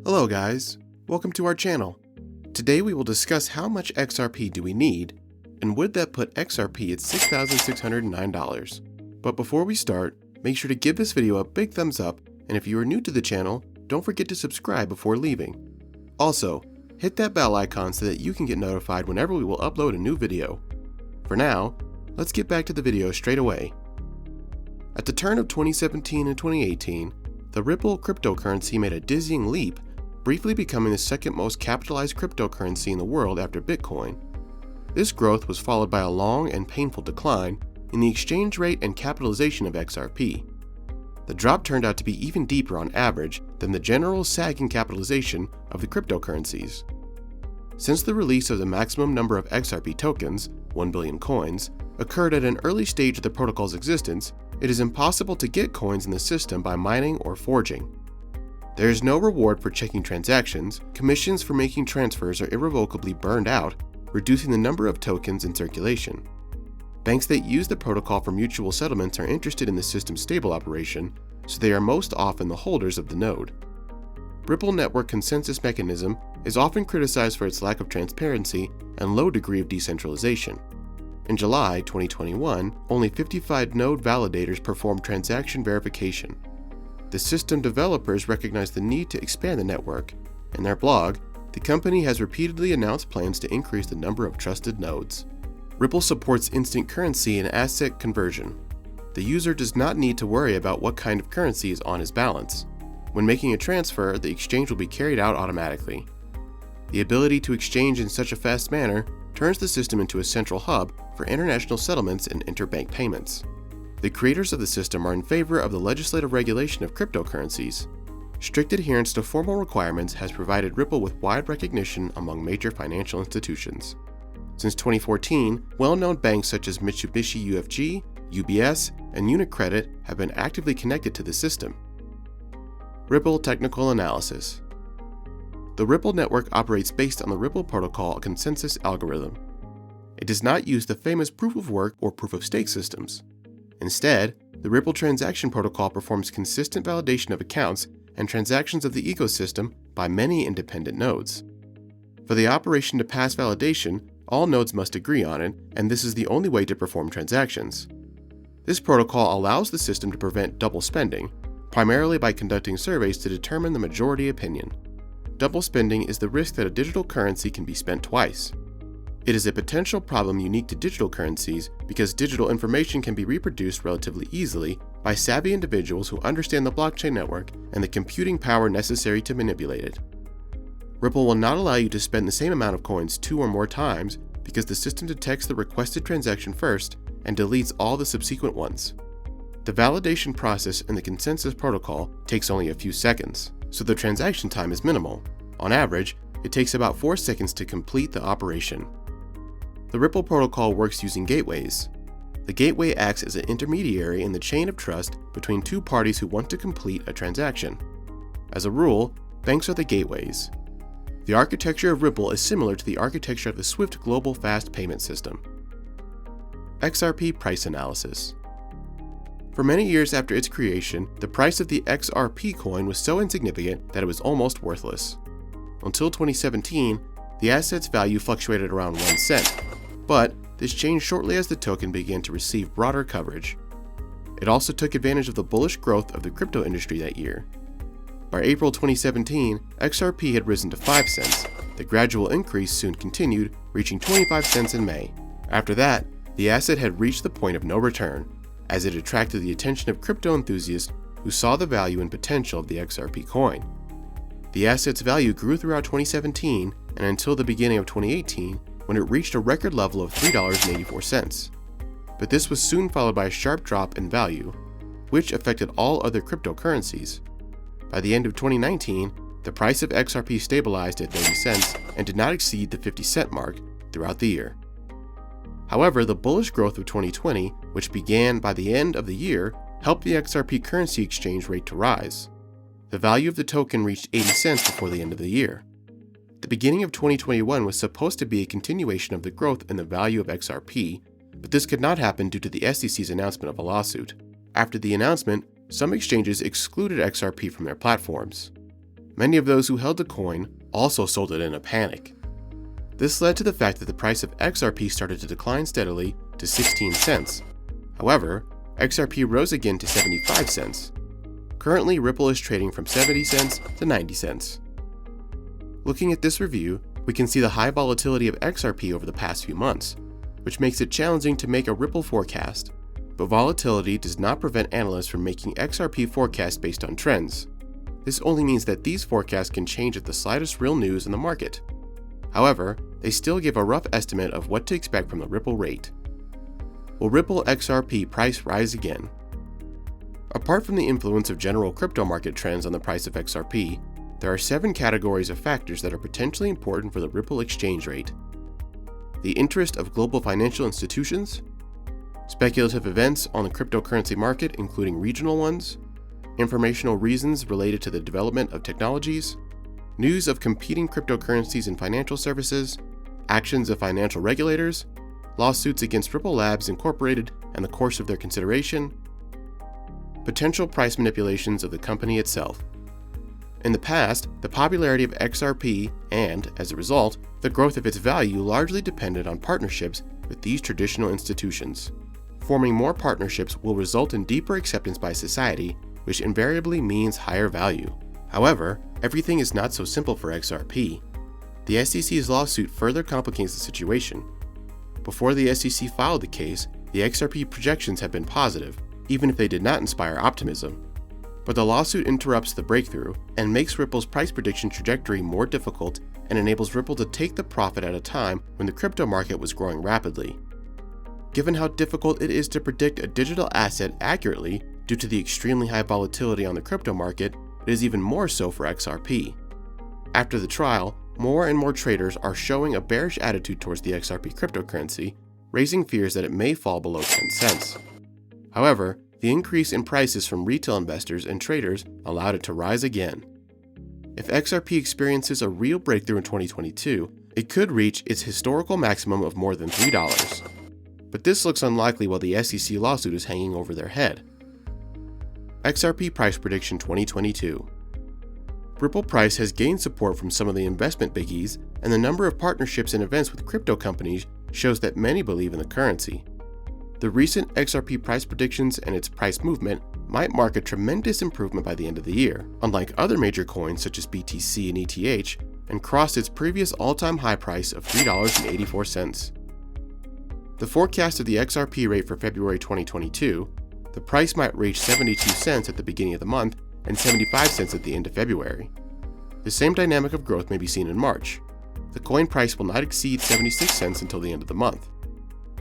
Hello guys, welcome to our channel. Today we will discuss how much XRP do we need, and would that put XRP at $6,609. But before we start, make sure to give this video a big thumbs up, and if you are new to the channel, don't forget to subscribe before leaving. Also, hit that bell icon so that you can get notified whenever we will upload a new video. For now, let's get back to the video straight away. At the turn of 2017 and 2018, the Ripple cryptocurrency made a dizzying leap, briefly becoming the second most capitalized cryptocurrency in the world after Bitcoin. This growth was followed by a long and painful decline in the exchange rate and capitalization of XRP. The drop turned out to be even deeper on average than the general sagging capitalization of the cryptocurrencies. Since the release of the maximum number of XRP tokens, 1 billion coins, occurred at an early stage of the protocol's existence, it is impossible to get coins in the system by mining or forging. There is no reward for checking transactions, commissions for making transfers are irrevocably burned out, reducing the number of tokens in circulation. Banks that use the protocol for mutual settlements are interested in the system's stable operation, so they are most often the holders of the node. Ripple network consensus mechanism is often criticized for its lack of transparency and low degree of decentralization. In July 2021, only 55 node validators performed transaction verification. The system developers recognized the need to expand the network. In their blog, the company has repeatedly announced plans to increase the number of trusted nodes. Ripple supports instant currency and asset conversion. The user does not need to worry about what kind of currency is on his balance. When making a transfer, the exchange will be carried out automatically. The ability to exchange in such a fast manner turns the system into a central hub for international settlements and interbank payments. The creators of the system are in favor of the legislative regulation of cryptocurrencies. Strict adherence to formal requirements has provided Ripple with wide recognition among major financial institutions. Since 2014, well-known banks such as Mitsubishi UFG, UBS, and UniCredit have been actively connected to the system. Ripple Technical Analysis. The Ripple network operates based on the Ripple protocol consensus algorithm. It does not use the famous proof-of-work or proof-of-stake systems. Instead, the Ripple transaction protocol performs consistent validation of accounts and transactions of the ecosystem by many independent nodes. For the operation to pass validation, all nodes must agree on it, and this is the only way to perform transactions. This protocol allows the system to prevent double spending, primarily by conducting surveys to determine the majority opinion. Double spending is the risk that a digital currency can be spent twice. It is a potential problem unique to digital currencies because digital information can be reproduced relatively easily by savvy individuals who understand the blockchain network and the computing power necessary to manipulate it. Ripple will not allow you to spend the same amount of coins 2 or more times because the system detects the requested transaction first and deletes all the subsequent ones. The validation process in the consensus protocol takes only a few seconds, so the transaction time is minimal. On average, it takes about 4 seconds to complete the operation. The Ripple protocol works using gateways. The gateway acts as an intermediary in the chain of trust between two parties who want to complete a transaction. As a rule, banks are the gateways. The architecture of Ripple is similar to the architecture of the SWIFT global fast payment system. XRP price analysis. For many years after its creation, the price of the XRP coin was so insignificant that it was almost worthless. Until 2017, the asset's value fluctuated around 1 cent. But this changed shortly as the token began to receive broader coverage. It also took advantage of the bullish growth of the crypto industry that year. By April 2017, XRP had risen to 5 cents. The gradual increase soon continued, reaching 25 cents in May. After that, the asset had reached the point of no return, as it attracted the attention of crypto enthusiasts who saw the value and potential of the XRP coin. The asset's value grew throughout 2017 and until the beginning of 2018, when it reached a record level of $3.84. But this was soon followed by a sharp drop in value, which affected all other cryptocurrencies. By the end of 2019, the price of XRP stabilized at 30 cents and did not exceed the 50-cent mark throughout the year. However, the bullish growth of 2020, which began by the end of the year, helped the XRP currency exchange rate to rise. The value of the token reached 80 cents before the end of the year. The beginning of 2021 was supposed to be a continuation of the growth in the value of XRP, but this could not happen due to the SEC's announcement of a lawsuit. After the announcement, some exchanges excluded XRP from their platforms. Many of those who held the coin also sold it in a panic. This led to the fact that the price of XRP started to decline steadily to 16 cents. However, XRP rose again to 75 cents. Currently, Ripple is trading from 70 cents to 90 cents. Looking at this review, we can see the high volatility of XRP over the past few months, which makes it challenging to make a Ripple forecast. But volatility does not prevent analysts from making XRP forecasts based on trends. This only means that these forecasts can change at the slightest real news in the market. However, they still give a rough estimate of what to expect from the Ripple rate. Will Ripple XRP price rise again? Apart from the influence of general crypto market trends on the price of XRP, there are 7 categories of factors that are potentially important for the Ripple exchange rate. The interest of global financial institutions, speculative events on the cryptocurrency market including regional ones, informational reasons related to the development of technologies, news of competing cryptocurrencies and financial services, actions of financial regulators, lawsuits against Ripple Labs Incorporated and the course of their consideration, potential price manipulations of the company itself. In the past, the popularity of XRP and, as a result, the growth of its value largely depended on partnerships with these traditional institutions. Forming more partnerships will result in deeper acceptance by society, which invariably means higher value. However, everything is not so simple for XRP. The SEC's lawsuit further complicates the situation. Before the SEC filed the case, the XRP projections have been positive, even if they did not inspire optimism. But the lawsuit interrupts the breakthrough and makes Ripple's price prediction trajectory more difficult and enables Ripple to take the profit at a time when the crypto market was growing rapidly. Given how difficult it is to predict a digital asset accurately due to the extremely high volatility on the crypto market, it is even more so for XRP. After the trial, more and more traders are showing a bearish attitude towards the XRP cryptocurrency, raising fears that it may fall below 10 cents. However, the increase in prices from retail investors and traders allowed it to rise again. If XRP experiences a real breakthrough in 2022, it could reach its historical maximum of more than $3. But this looks unlikely while the SEC lawsuit is hanging over their head. XRP Price Prediction 2022. Ripple price has gained support from some of the investment biggies, and the number of partnerships and events with crypto companies shows that many believe in the currency. The recent XRP price predictions and its price movement might mark a tremendous improvement by the end of the year, unlike other major coins such as BTC and ETH, and crossed its previous all-time high price of $3.84. The forecast of the XRP rate for February 2022, the price might reach 72 cents at the beginning of the month and 75 cents at the end of February. The same dynamic of growth may be seen in March. The coin price will not exceed 76 cents until the end of the month.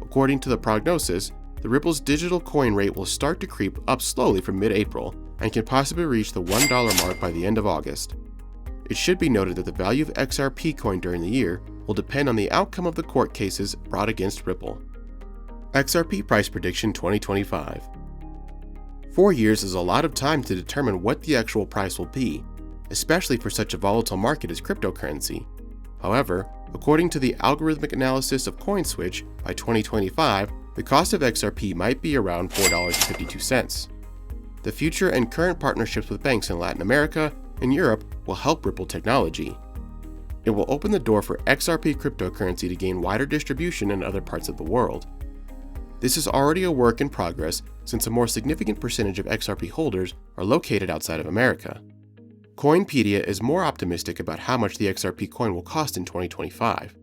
According to the prognosis, the Ripple's digital coin rate will start to creep up slowly from mid-April and can possibly reach the $1 mark by the end of August. It should be noted that the value of XRP coin during the year will depend on the outcome of the court cases brought against Ripple. XRP Price Prediction 2025. 4 years is a lot of time to determine what the actual price will be, especially for such a volatile market as cryptocurrency. However, according to the algorithmic analysis of CoinSwitch, by 2025, the cost of XRP might be around $4.52. The future and current partnerships with banks in Latin America and Europe will help Ripple technology. It will open the door for XRP cryptocurrency to gain wider distribution in other parts of the world. This is already a work in progress since a more significant percentage of XRP holders are located outside of America. Coinpedia is more optimistic about how much the XRP coin will cost in 2025.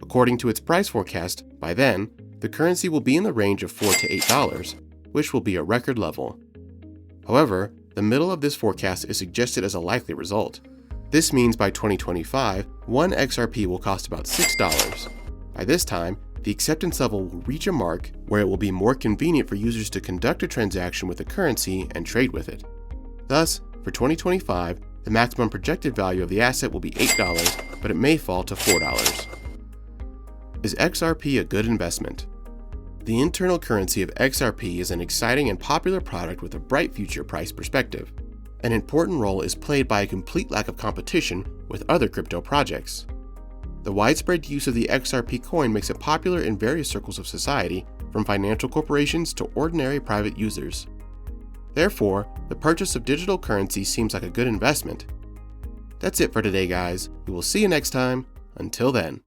According to its price forecast, by then, the currency will be in the range of $4 to $8, which will be a record level. However, the middle of this forecast is suggested as a likely result. This means by 2025, one XRP will cost about $6. By this time, the acceptance level will reach a mark where it will be more convenient for users to conduct a transaction with the currency and trade with it. Thus, for 2025, the maximum projected value of the asset will be $8, but it may fall to $4. Is XRP a good investment? The internal currency of XRP is an exciting and popular product with a bright future price perspective. An important role is played by a complete lack of competition with other crypto projects. The widespread use of the XRP coin makes it popular in various circles of society, from financial corporations to ordinary private users. Therefore, the purchase of digital currency seems like a good investment. That's it for today, guys. We will see you next time. Until then.